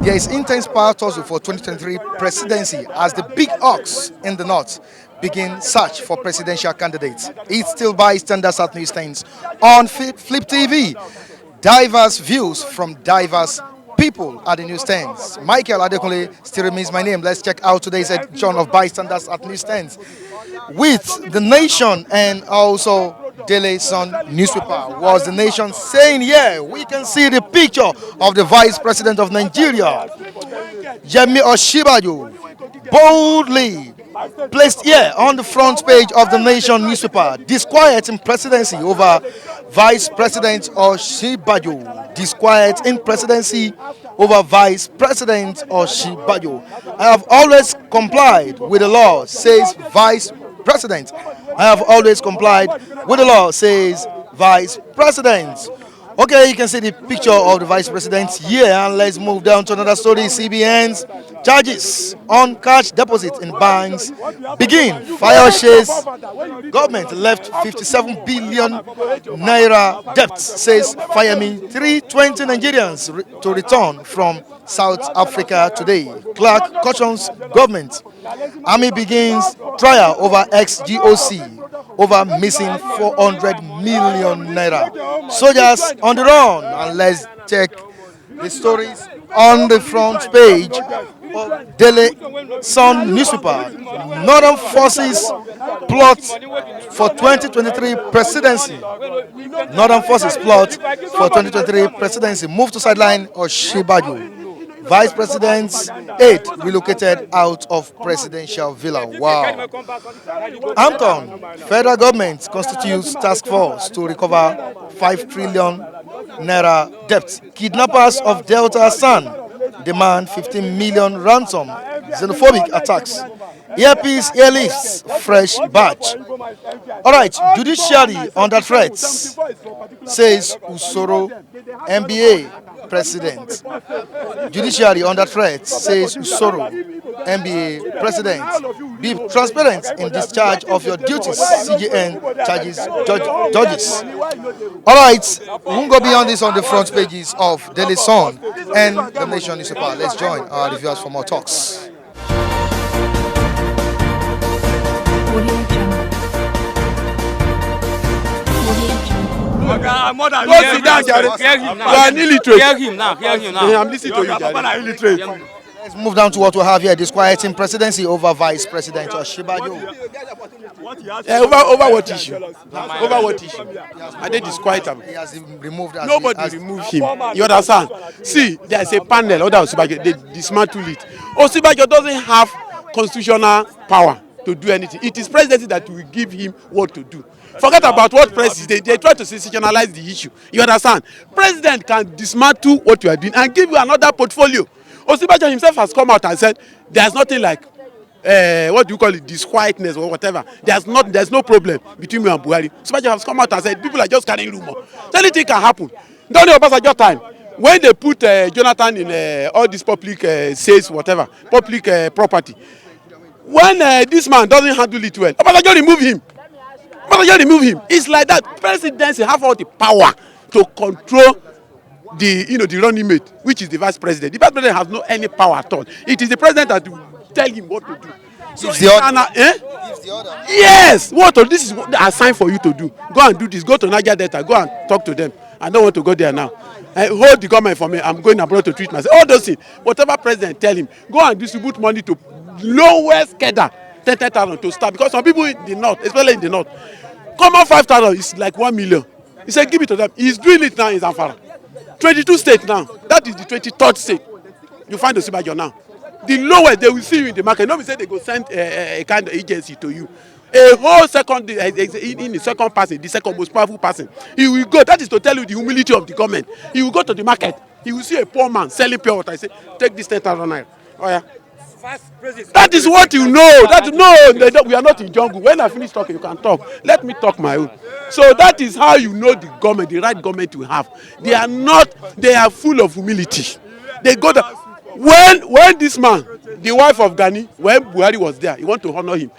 There is intense power tussle for 2023 presidency as the big hawks in the north begin search for presidential candidates. It's still bystanders at newsstands on Flip TV. Diverse views from diverse people at the newsstands. Michael Adekunle still remains my name. Let's check out today's edition of bystanders at newsstands with The Nation and also Daily Sun newspaper. Was The Nation saying, yeah, we can see the picture of the Vice President of Nigeria, Yemi Osinbajo, boldly placed here on the front page of The Nation newspaper. Disquiet in presidency over Vice President Osinbajo. Disquiet in presidency over Vice President Osinbajo. I have always complied with the law, says Vice President. I have always complied with the law, says Vice President. Okay, you can see the picture of the Vice President here, and let's move down to another story. CBN's charges on cash deposit in banks begin. Fire chase. Government left 57 billion naira debt, says Fayemi. 320 Nigerians to return from South Africa today. Clark cautions government. Army begins trial over ex-GOC over missing 400 million naira. Soldiers on the run. And let's check the stories on the front page of Daily Sun newspaper. Northern forces plot for 2023 presidency. Northern forces plot for 2023 presidency. Move to sideline Osinbajo. Vice President's aide relocated out of presidential villa. Wow. Hampton, federal government constitutes task force to recover 5 trillion naira debt. Kidnappers of Delta San demand 15 million ransom. Xenophobic attacks. Earpiece, airlifts, fresh batch. All right, judiciary under threat, says Usoro, MBA president. Judiciary under threat, says Usoro, MBA president. Be transparent in discharge of your duties. CJN charges judges. All right, we won't go beyond this on the front pages of Daily Sun and The Nation newspaper. Let's join our reviewers for more talks. Go sit down, Jared. You are an illiterate. Hear him now. I'm listening to you, Jared. Illiterate. Let's move down to what we have here. Disquieting presidency over Vice President Osinbajo. Over what issue? Over what issue? And they disquiet him. He has removed. Nobody removed him. You understand? See, there is a panel under Osinbajo. They dismantle it. Osinbajo doesn't have constitutional power to do anything. It is presidency that will give him what to do. Forget about what press is. They try to sensationalize the issue. You understand? President can dismantle what you are doing and give you another portfolio. Osinbajo himself has come out and said there's nothing like what do you call it, disquietness or whatever. There's no problem between me and Buhari. Osinbajo has come out and said people are just carrying rumor. So anything can happen. Don't know about your time. When they put Jonathan in all this public sales, whatever, public property, when this man doesn't handle it well, Osinbajo remove him. It's like that. Presidency have all the power to control the running mate, which is the vice president. The vice president has no any power at all. It is the president that will tell him what to do. So Gives the order. Yes. This is what they assigned for you to do. Go and do this. Go to Niger Delta. Go and talk to them. I don't want to go there now. Hold the government for me. I'm going abroad to treat myself. All those things. Whatever president tell him, go and distribute money to lowest cadre. 10,000 to start, because some people in the north, especially in the north, common 5,000 is like 1 million. He said give it to them. He's doing it now in Zamfara. 22 states now. That is the 23rd state. You find Osinbajo now. The lowest they will see you in the market. Nobody say they go send a kind of agency to you. A whole second in the second person, the second most powerful person. He will go. That is to tell you the humility of the government. He will go to the market. He will see a poor man selling pure water. I say take this 10,000 naira. Oh yeah. That is what you know. We are not in jungle. When I finish talking, you can talk. Let me talk my own. So that is how you know the government, the right government you have. They are full of humility. They go there. When this man, the wife of Gani, when Buhari was there, he want to honor him.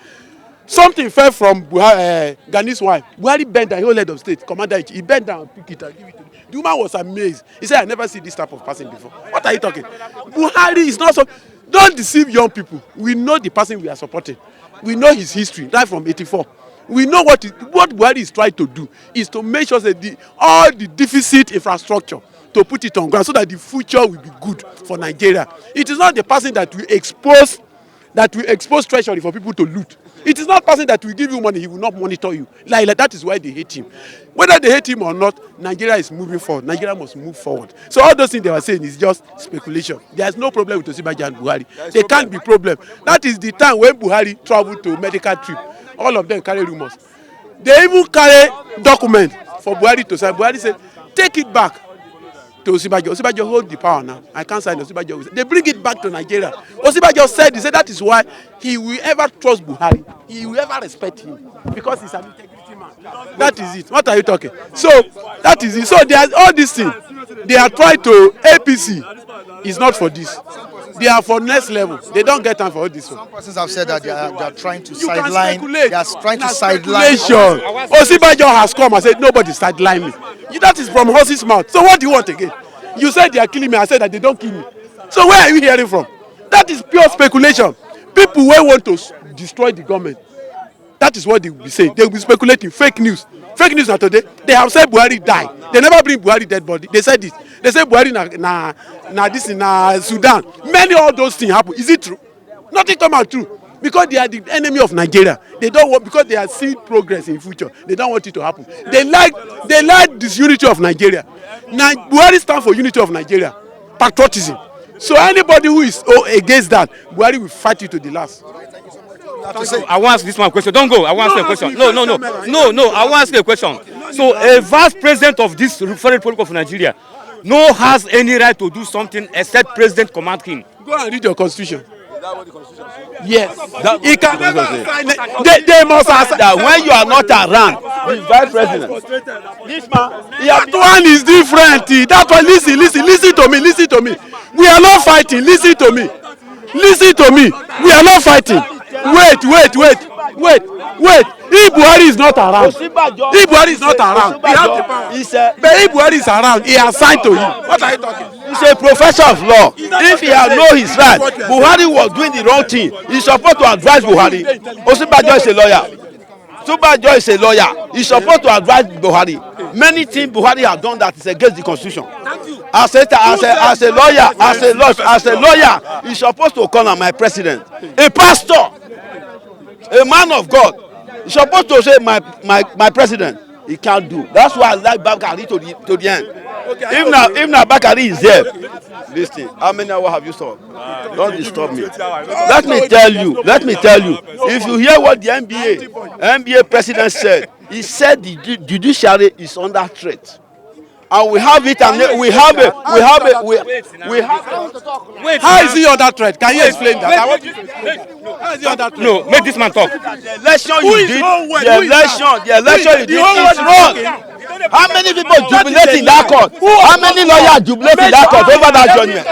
Something fell from Gani's wife. Buhari bent down, he whole head of state, commander, he bent down and picked it and give it to him. The woman was amazed. He said, I never see this type of person before. What are you talking? Buhari is not so. Don't deceive young people. We know the person we are supporting. We know his history, right from 84. We know what Buhari is trying to do is to make sure that all the deficit infrastructure to put it on ground so that the future will be good for Nigeria. It is not the person that will expose treasury for people to loot. It is not person that will give you money, he will not monitor you. Like that is why they hate him. Whether they hate him or not, Nigeria is moving forward. Nigeria must move forward. So all those things they were saying is just speculation. There is no problem with Osinbajo and Buhari. There can't be problem. That is the time when Buhari traveled to medical trip. All of them carry rumors. They even carry documents for Buhari to sign. Buhari said, take it back to Osinbajo. Osinbajo hold the power now. I can't sign Osinbajo. They bring it back to Nigeria. Osinbajo said, he said that is why he will ever trust Buhari. He will ever respect him because he's an integrity man. That is it. What are you talking? So that is it. So they are all these things. They are trying to APC is not for this. They are for next level. They don't get time for all this. Some persons have said that they are trying to sideline. They are trying to sideline. Osinbajo has come and said nobody sideline me. That is from horse's mouth. So what do you want again? You said they are killing me. I said that they don't kill me. So where are you hearing from? That is pure speculation. People who want to destroy the government. That is what they will be saying. They will be speculating. Fake news. Fake news are today. They have said Buhari died. They never bring Buhari dead body. They said this. They say Buhari this in Sudan. Many of those things happen. Is it true? Nothing come out true. Because they are the enemy of Nigeria. They don't want, because they are seeing progress in future. They don't want it to happen. They like this unity of Nigeria. Now Buhari stands for unity of Nigeria. Patriotism. So anybody who is against that, Buhari will fight you to the last. I want to ask this one question. Don't go. I want to ask you a question. No. I want to ask you a question. So a vice president of this Federal Republic of Nigeria no has any right to do something except president command him. Go and read your constitution. Is that what the constitution says? Yes. He can never sign it. They must accept that when you are not around, the vice president. This man, that one is different. That one, listen to me. We are not fighting. Listen to me. We are not fighting. Wait. If Buhari is not around, he has the power. But if Buhari is around, he assigned to him. What are you talking? He's a professor of law. If he had known his right, Buhari was doing the wrong thing. He's supposed to advise Buhari. Osinbajo is a lawyer. Osinbajo is a lawyer. He's supposed to advise Buhari. Many things Buhari has done that is against the constitution. As a lawyer, he's supposed to call on my president. A pastor, a man of God, he's supposed to say my president. He can't do. That's why I like Bakari to the end. Okay, if now Bakari is there, listen. How many hours have you stopped? Don't disturb me. Let me tell you. If you hear what the NBA president said, he said the judiciary is under threat. And we have it, and we have it. How is he under threat? Can you explain that? How is he under threat? No, make this man talk. The election you did is wrong. How many people jubilate in that court? How many lawyers jubilate in that court over that judgment?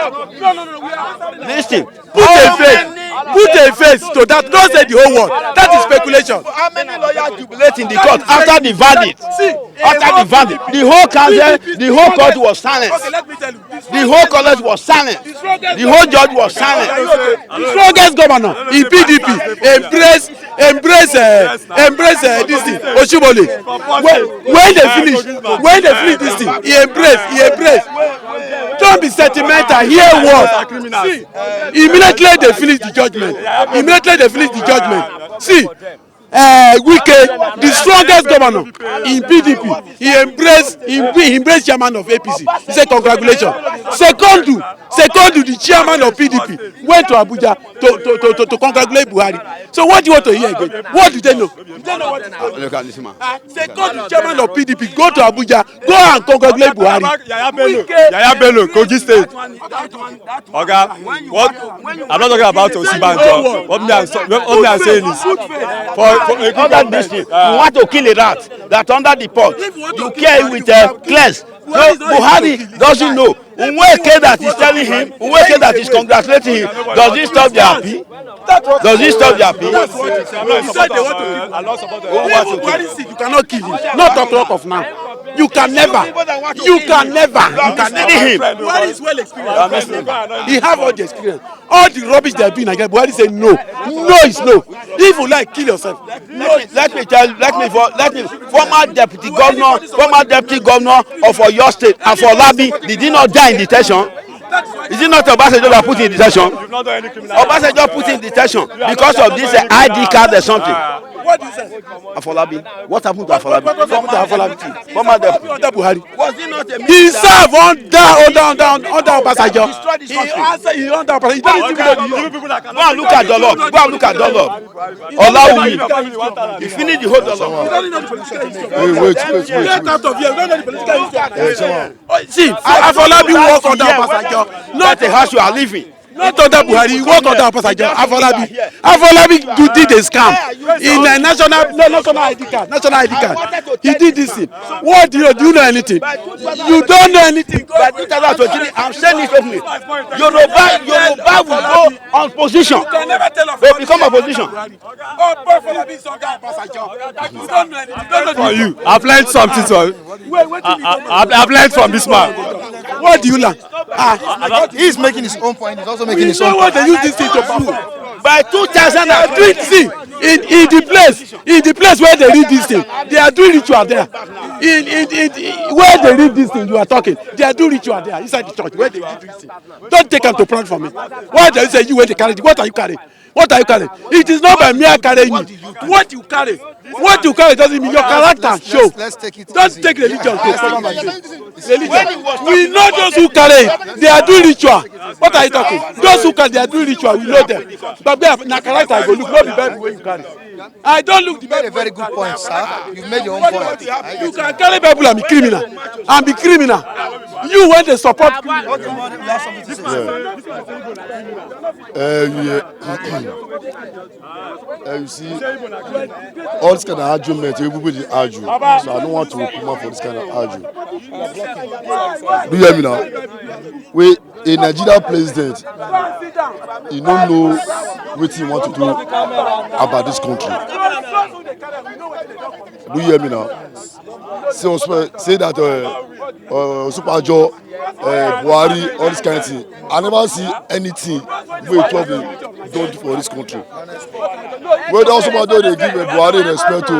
Listen, put a face to that. Don't say the whole world. That is speculation. How many lawyers jubilate in the court after the verdict? The whole council, the whole court was silent. The whole college was silent. The whole judge was silent. The strongest governor in PDP embrace this thing, Oshimole. When they finish this thing, he embrace. Don't be sentimental. Hear what? See, immediately they finish the judgment. See, Wike, the strongest governor in PDP, he embraced chairman of APC. He said congratulations. Second, the chairman of PDP went to Abuja to congratulate Buhari. So what do you want to hear again? What do they know? Second, the chairman of PDP go to Abuja, go and congratulate Buhari. Yaya Bello, Kogi State. Okay, what? I'm not talking about Osinbajo. What me I'm saying is, for under this thing, you want to kill a rat that under the pot. You care with class. No, Buhari doesn't know. Nweke that is telling him, Nweke that is congratulating him, does he stop the happy? Does he stop the happy? He said they want to kill him. Buhari said you cannot kill him. Not talk of now. You can never. You can never. You can never. Him. Buhari is well experienced. He have all the experience. All the rubbish they are doing again. Buhari say no. No is no. If you like, kill yourself. Let me former deputy governor of Oyo State, Afolabi, did he not die in detention? Is it not Obasanjo that put in detention? Obasanjo put in detention because of this ID card or something. What do you say? Afolabi. What happened to Afolabi? Former deputy. Under Buhari. Was he not a He minister? served under Obasanjo. He under Obasanjo. He don't even know. Go and look at Dolop. Go and look at Dolop. Olawi. He finished the whole Dolop. Wait. Get out of here. You don't know the political history. See, Afolabi work under Obasanjo. Not a house you are living. Not under Buhari. He work under Obasanjo. Afolabi did a scam in a national ID card. National ID card. He did this thing. What do you know anything? You don't know anything. By 2023, I'm saying it openly. Yoruba will go on position. You can never tell us. They become opposition. Afolabi is under Obasanjo. You don't know anything. Don't know For you, I've learned something. I've learned from this man. What do you learn? He's making his own point. He's also making We his own know point. what they use this thing to prove. By 2003, See, in the place where they read this thing, they are doing ritual there. Where they read this thing, you are talking, they are doing ritual there inside the church where they read this thing. Don't take them to front for me. Why do you say you where they carry it? What are you carrying? What are you carrying? It is not by mere carrying it. What you carry doesn't mean your character show. Let's take it Don't easy. take religion to cover my Religion. face. Religion. We know those who carry it. They are doing ritual. What are you talking? Those who carry, they are doing ritual. We know them. But na character I go look. Not the Bible way you carry. I don't look the You made Bible. a very good point, sir. You've made your own point. You can carry Bible and be criminal. And be criminal. You when they support criminal. You see, all this kind of argument, everybody argue. So I don't want to come up for this kind of argue. Do you hear me now? We a Nigerian president, he don't know what he want to do about this country. Do you hear me now? Say that Superjo, Buhari, all this kind of thing. I never see anything wey Trump don't do for this country. Whether Superjo they give Buhari respect to,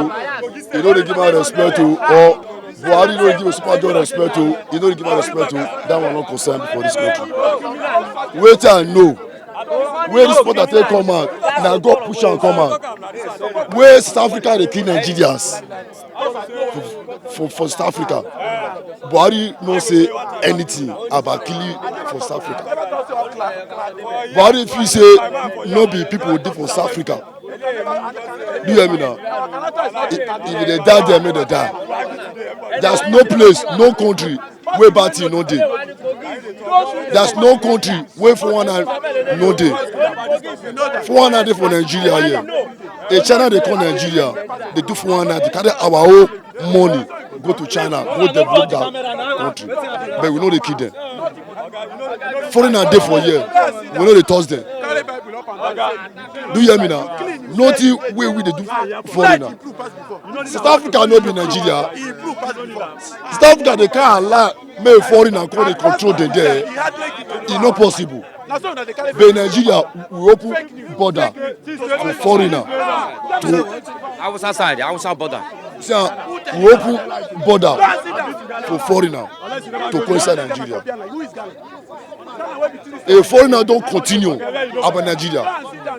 you know they give her respect to, or Buhari don't give Superjo respect to, you know they give her respect to, that one not concern for this country. Wait and know. Where this sport take come out, now God push and come out. Where South Africa they kill Nigerians for South Africa. Buhari no say anything about killing for South Africa. Buhari if you say no be people who do for South Africa. Do you hear me now? If they die, they may they die. There's no place, no country where bad thing no dey. There's no country where for one no dey. For one dey for Nigeria here. A China they call Nigeria, they do for one they carry our own money go to China, go develop that country. But we know they kill them. Foreigner dey for here, we know they toss them. Do you hear me now? Nothing where we dey do foreigner. South Africa no be Nigeria. South Africa they can't allow make foreigner come dey control them there. It's not possible. But Nigeria we open border for foreigner to Hausa side, Hausa border. we open border for foreigner to go inside Nigeria. A foreigner don't continue about Nigeria.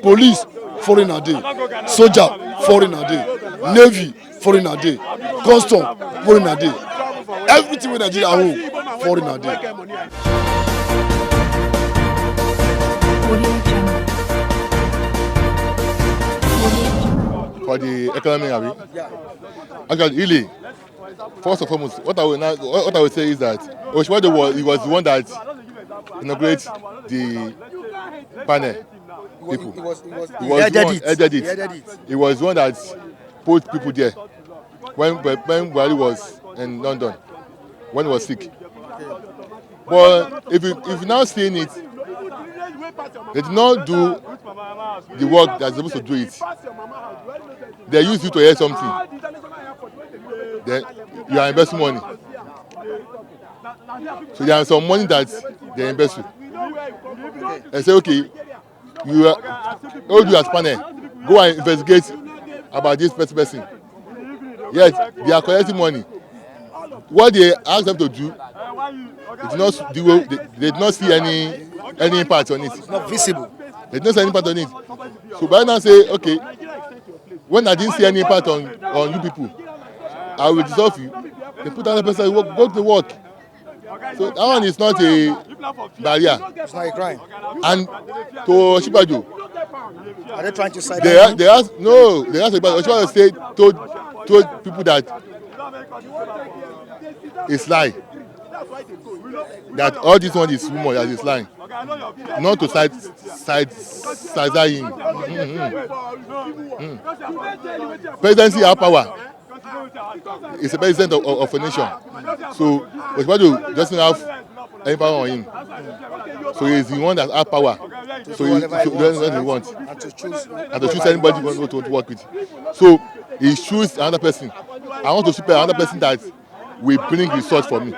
Police foreigner dey, soldier foreigner dey, navy foreigner dey, custom foreigner dey. Everything with Nigeria home foreigner dey. For the economy, actually, really, first and foremost, what I will say is that Oshimade was the one that inaugurated the panel. People. He was the one that put people there when Buhari was in London, when he was sick. But if you now seeing it, they did not do the work they're supposed to do it. They use you to hear something. Then you are investing money. So there is some money that they invest with. And say, okay, you hold you as panel, go and investigate about this person. Yes, they are collecting money. What they ask them to do, they did not see any impact on it. It's not visible. They did not see any impact on it. So by now say, okay, when I didn't see any impact on you people, I will dissolve you. They put another person go to work. So that one is not a barrier. It's not a crime. And to Oshibajo, Are they trying to side? they asked Oshibajo say told people that it's lie. That all this one is rumor, that is lying. Not to side him. Presidency have power. It's the president of a nation. So Oshibajo doesn't have any power on him. So he's the one that has power. So he does what he wants. And to choose anybody he wants to work with. So he choose another person. I want to super another person that will bring results for me.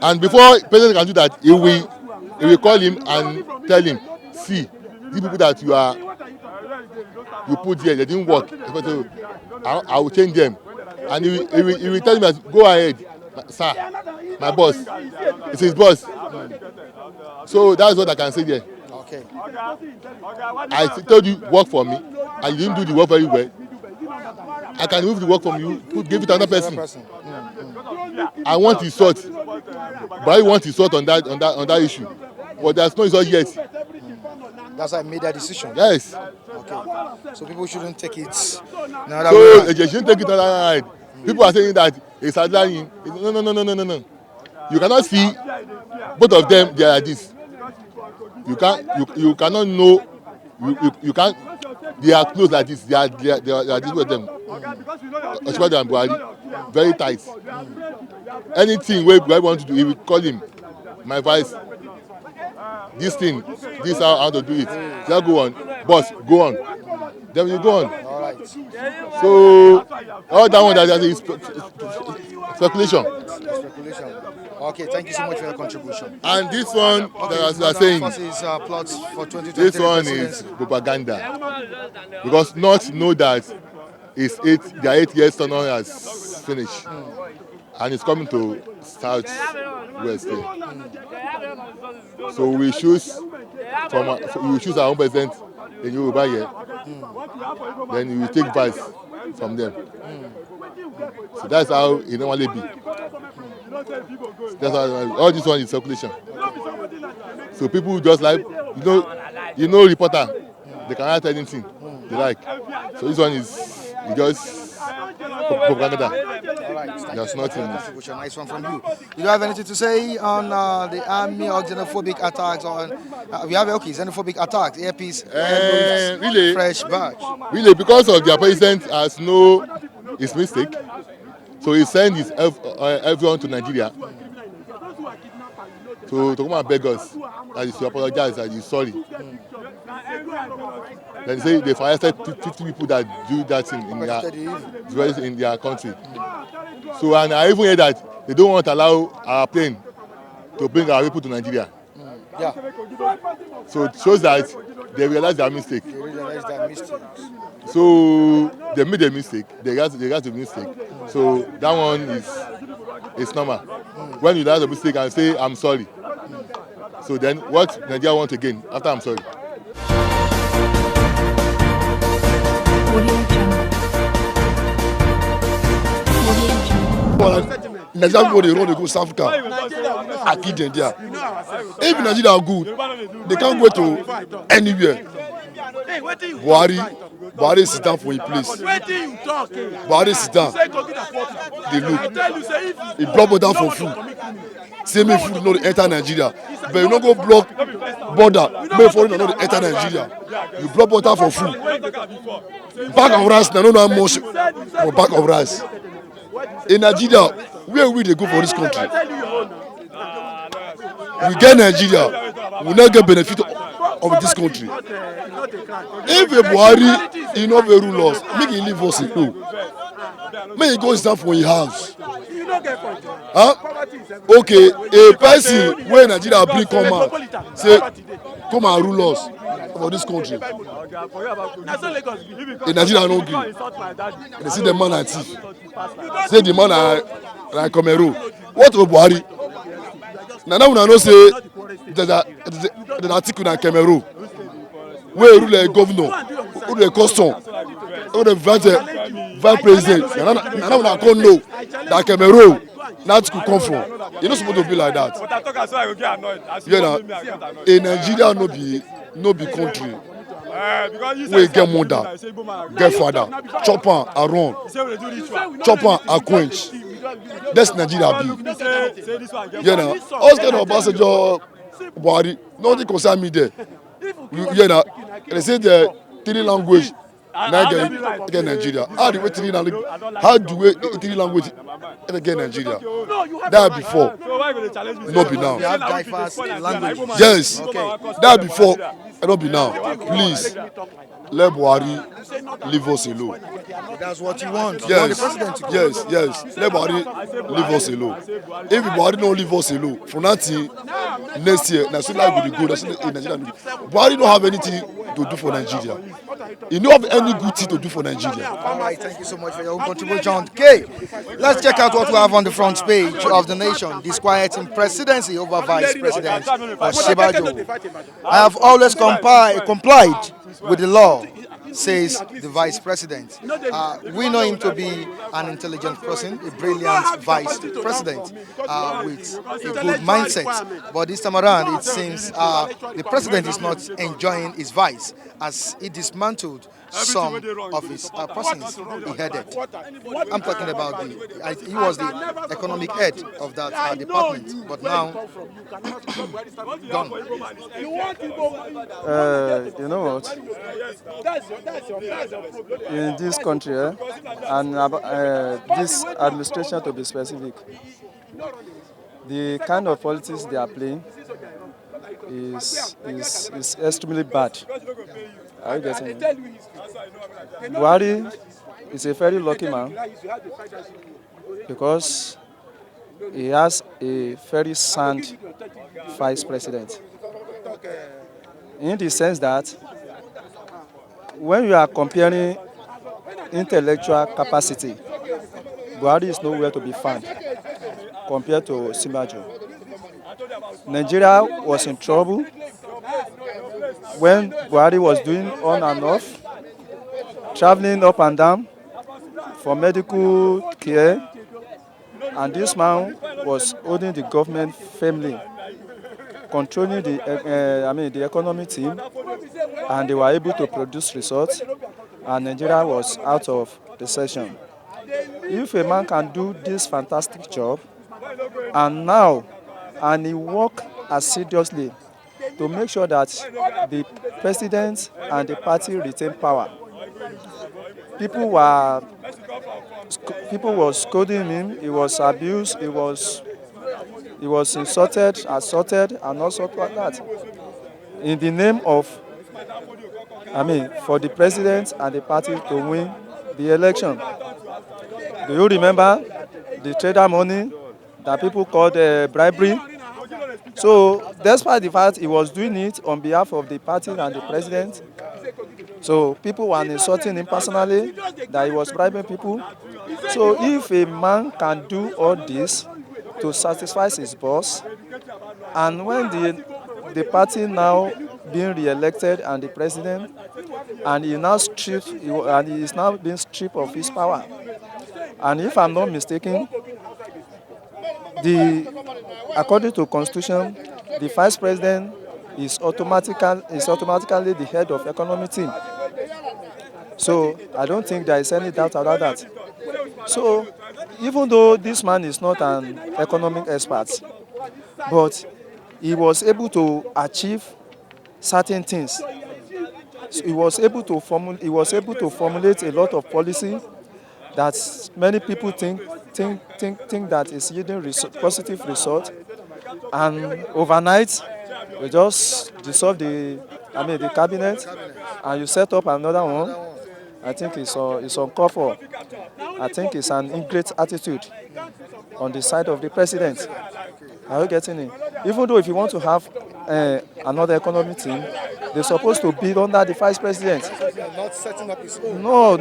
And before president can do that, he will call him and tell him, see, these people that you put here, they didn't work. I will change them. And he will tell him that, go ahead, sir, my boss. It's his boss. So that's what I can say there. Okay. I told you, work for me, and you didn't do the work very well. I can remove the work from you, give it to another person. I want result. But I want result on that issue. But there's no result yet. That's why I made that decision. Yes. Okay. So people shouldn't take it. So they shouldn't take it on that side. People are saying that it's lying. No. You cannot see both of them. They are like this. You cannot know. You can't. They are close like this. They are this with them. Oshibajo and Buhari, very tight. Anything we want to do, he will call him. My advice. This is how I want to do it. Just go on, boss. Go on. Then you go on. All right. So all that one that is speculation. Okay, thank you so much for your contribution. And this one that you are saying, plots for 2023 this one is propaganda. Because not know that their 8 years tenure has finished. And it's coming to South West here. So we choose our own president in Yoruba here. Then we take advice from them. So that's how it normally be. That's how all this one is circulation. So people just like reporter, they can write anything they like. So this one is just propaganda. There's nothing. Which a nice one from you. Do you have anything to say on the army or xenophobic attacks? We have xenophobic attacks, earpiece, really, fresh badge. Really, because of their president has his mistake. So he sent everyone to Nigeria to come and beg us that he should apologize, that he's sorry. Then say they've arrested 50 people that do that thing in their country. So, and I even heard that they don't want to allow our plane to bring our people to Nigeria. Yeah. So it shows that they realize their mistake. So they made a mistake. They realized the mistake. So that one is normal. When you realize the mistake and say I'm sorry. So then what Nigeria wants again after I'm sorry? Nigeria people dey run dey go South Africa, I kill them there. If Nigeria are good, they can't go to anywhere. Buhari sit down for a place. Buhari sit down. They look. He block border for food. Say me food no dey enter Nigeria, but you no go block border make foreigner no dey enter Nigeria. You block border for food. Bag of rice na no know how much for bag of rice. In Nigeria, where we dey go for this country? we get Nigeria, we not get benefit of this country. If a Buhari, he not very rule us, make him leave us alone. Make he go stand for his house. Huh? Okay, a person wey Nigeria bring come out say come and rule us for this country. In Nigeria no gree. They see the man na thief. Say the man na Cameroon. What of Buhari? Na now una know say there's an article na Cameroon wey rule a governor, who the custom, who the vice president. Na now una come know that Cameroon that could come from. E no suppose to be like that. Yeah, na in Nigeria no be country wey get mother, get father, chop am and run, chop am and quench. That's Nigeria be. Yeah, na us kind of Obasanjo, Buhari, nothing concern me there. Yeah, na they say the three language. Now get Nigeria. How do we three language? How do we three language get Nigeria? That before, not be now. We have diverse languages. Yes, Okay. that before, not be now. Please, let Buhari leave us alone. That's what you want. You want the president to go. Yes. Let Buhari leave us alone. If Buhari don't leave us alone, for nothing next year, na still like we go. That's in Nigeria. Buhari don't have anything to do for Nigeria. He don't have any good thing to do for Nigeria. All right, thank you so much for your contribution. Okay, let's check out what we have on the front page of the Nation. Disquieting presidency over vice president Osibajo. I have always complied with the law, says the vice president. We know him to be an intelligent person, a brilliant vice president with a good mindset. But this time around, it seems the president is not enjoying his vice as he dismantled some of his persons he headed. I'm talking about he was the economic head of that department, but now gone. You know what? In this country, and this administration to be specific, the kind of politics they are playing is extremely bad. Are you getting it? Buhari is a very lucky man because he has a very sound vice president. In the sense that when you are comparing intellectual capacity, Buhari is nowhere to be found compared to Osibajo. Nigeria was in trouble when Buhari was doing on and off, traveling up and down for medical care, and this man was holding the government firmly, controlling the economic team, and they were able to produce results, and Nigeria was out of recession. If a man can do this fantastic job, and he work assiduously to make sure that the president and the party retain power. People were scolding him. He was abused. He was insulted, assaulted, and all sorts like that. In the name of, for the president and the party to win the election. Do you remember the trader money that people called bribery? So, despite the fact he was doing it on behalf of the party and the president, so people were insulting him personally, that he was bribing people. So, if a man can do all this to satisfy his boss, and when the party now being re-elected and the president, and he is now being stripped of his power, and if I'm not mistaken, according to Constitution, the vice president is automatically the head of economic team. So I don't think there is any doubt about that. So even though this man is not an economic expert, but he was able to achieve certain things. So he was able to formulate a lot of policy that many people think that is yielding positive result. and overnight you just dissolve the cabinet, and you set up another one. I think it's uncalled for. I think it's an ingrate attitude on the side of the president. Are you getting it? Even though if you want to have another economic team, they're supposed to be under the vice president. Not setting up his own. No.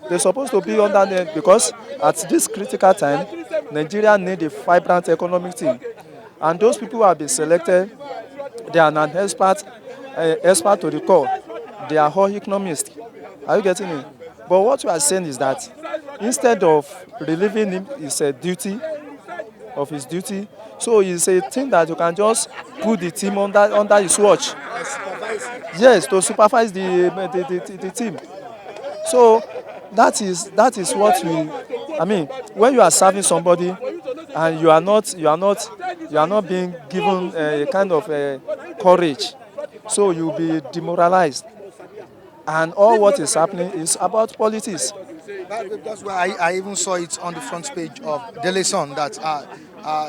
They're supposed to be under them because at this critical time, Nigeria need a vibrant economic team. And those people who have been selected, they are not expert to the core. They are all economists. Are you getting it? But what we are saying is that instead of relieving him his duty, so it's a thing that you can just put the team under his watch. Yes, to supervise the team. So that is what when you are serving somebody and you are not being given a kind of courage, so you'll be demoralized. And all what is happening is about politics. That's why I even saw it on the front page of Daily Sun that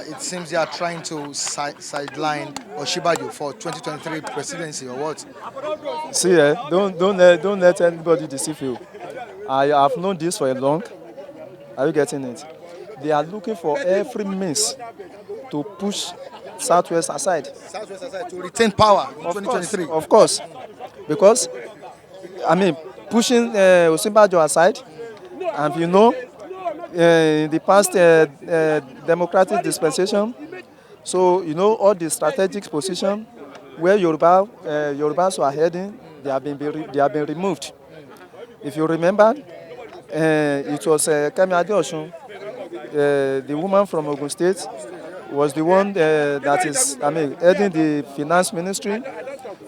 it seems they are trying to sideline Oshibajo for 2023 presidency or what? See, don't let anybody deceive you. I have known this for a long. Are you getting it? They are looking for every means to push Southwest aside. Southwest aside to retain power in 2023. Of course, because pushing Osinbajo aside, and in the past democratic dispensation, so all the strategic position where Yorubas were heading, they have been removed. If you remember, it was Kemi Adeosun, the woman from Ogun State, was the one that is heading the finance ministry.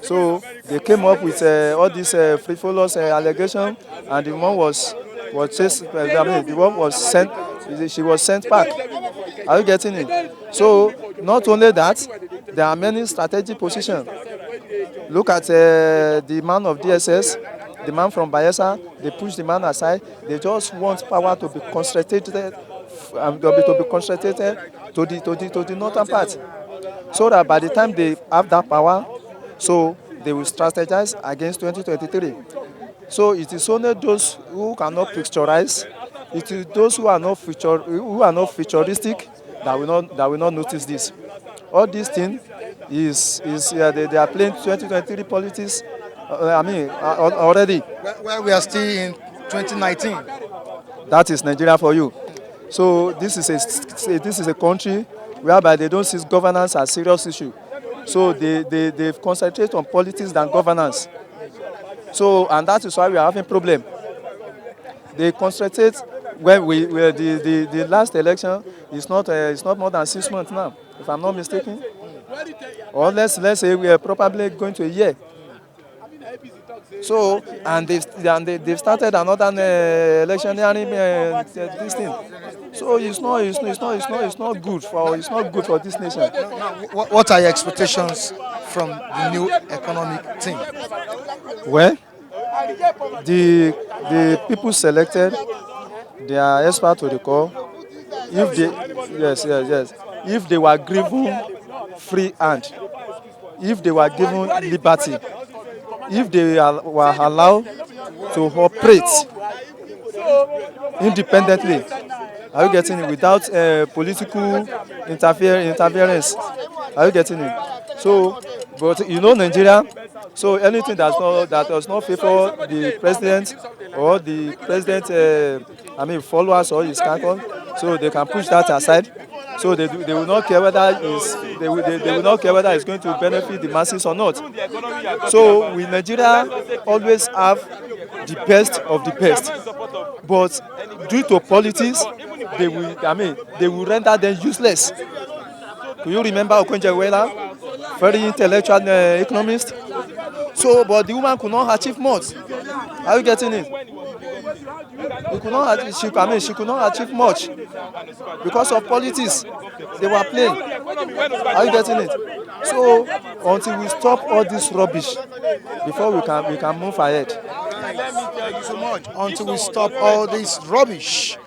So they came up with all these frivolous allegations, and the one was sent. She was sent back. Are you getting it? So not only that, there are many strategic positions. Look at the man of DSS, the man from Bayelsa. They push the man aside. They just want power to be concentrated, to the northern part, so that by the time they have that power, so they will strategize against 2023. So it is only those who cannot picturize. It is those who are not futuristic that will not notice this. All these things they are playing 2023 politics. Already. Where we are still in 2019. That is Nigeria for you. So this is a country whereby they don't see governance as a serious issue. So they concentrate on politics than governance. So, and that is why we are having problem. They concentrate when the last election is not more than 6 months now, if I'm not mistaken. Or let's say we are probably going to a year. So, and they've started another electioneering this thing. So it's not good for this nation. What are your expectations from the new economic team? Well, the people selected, they are experts to the core. If they were given free hand, if they were given liberty, if they were allowed to operate independently, are you getting it? Without political interference, are you getting it? So, but Nigeria. So anything that does not favor the president or the president, followers or his canton, so they can push that aside. So they will not care whether they will not care whether it's going to benefit the masses or not. So we Nigeria always have the best of the best, but due to politics, they will render them useless. Do you remember Okonjo-Iweala, very intellectual economist? So, but the woman could not achieve much. Are you getting it? She could not achieve much because of politics. They were playing. Are you getting it? So, until we stop all this rubbish, before we can move ahead. Thank you so much. Until we stop all this rubbish.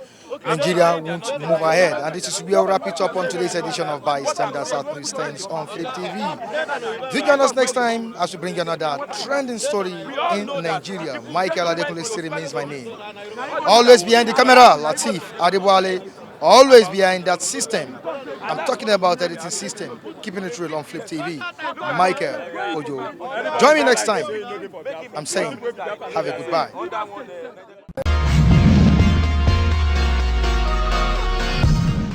Nigeria won't move ahead. And this is where we'll wrap it up on today's edition of Bystander South News Stands on Flip TV. Do join us next time as we bring another trending story in Nigeria. Michael Adekunle still remains my name. Always behind the camera, Latif Adebwale. Always behind that system. I'm talking about editing system, keeping it real on Flip TV. Michael Ojo. Join me next time. I'm saying, have a goodbye.